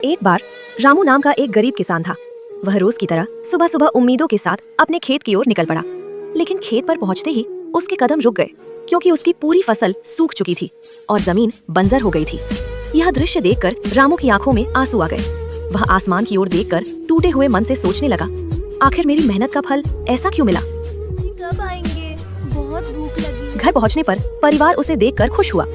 एक बार रामू नाम का एक गरीब किसान था। वह रोज की तरह सुबह सुबह उम्मीदों के साथ अपने खेत की ओर निकल पड़ा, लेकिन खेत पर पहुंचते ही उसके कदम रुक गए, क्योंकि उसकी पूरी फसल सूख चुकी थी और जमीन बंजर हो गई थी। यह दृश्य देखकर रामू की आंखों में आंसू आ गए। वह आसमान की ओर देखकर टूटे हुए मन से सोचने लगा, आखिर मेरी मेहनत का फल ऐसा क्यों मिला? कब आएंगे? बहुत भूख लगी। घर पहुंचने पर परिवार उसे देखकर खुश हुआ,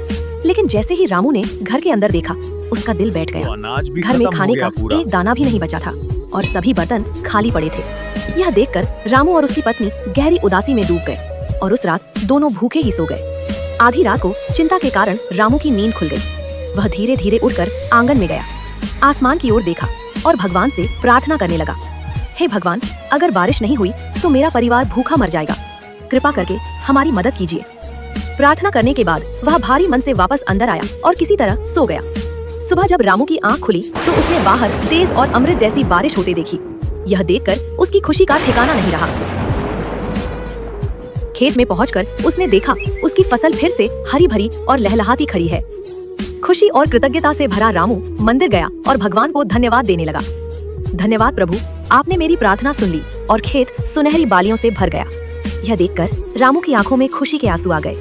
लेकिन जैसे ही रामू ने घर के अंदर देखा, उसका दिल बैठ गया। घर में खाने का एक दाना भी नहीं बचा था और सभी बर्तन खाली पड़े थे। यह देखकर रामू और उसकी पत्नी गहरी उदासी में डूब गए और उस रात दोनों भूखे ही सो गए। आधी रात को चिंता के कारण रामू की नींद खुल गई। वह धीरे धीरे उठकर आंगन में गया, आसमान की ओर देखा और भगवान से प्रार्थना करने लगा, हे भगवान, अगर बारिश नहीं हुई तो मेरा परिवार भूखा मर जाएगा। कृपा करके हमारी मदद कीजिए। प्रार्थना करने के बाद वह भारी मन से वापस अंदर आया और किसी तरह सो गया। सुबह जब रामू की आंख खुली तो उसने बाहर तेज और अमृत जैसी बारिश होते देखी। यह देखकर उसकी खुशी का ठिकाना नहीं रहा। खेत में पहुंचकर उसने देखा उसकी फसल फिर से हरी भरी और लहलहाती खड़ी है। खुशी और कृतज्ञता से भरा रामू मंदिर गया और भगवान को धन्यवाद देने लगा। धन्यवाद प्रभु, आपने मेरी प्रार्थना सुन ली और खेत सुनहरी बालियों से भर गया। यह देखकर रामू की आंखों में खुशी के आंसू आ गए।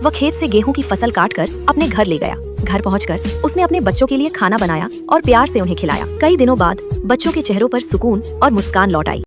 वह खेत से गेहूं की फसल काटकर अपने घर ले गया। घर पहुंचकर उसने अपने बच्चों के लिए खाना बनाया और प्यार से उन्हें खिलाया। कई दिनों बाद बच्चों के चेहरों पर सुकून और मुस्कान लौट आई।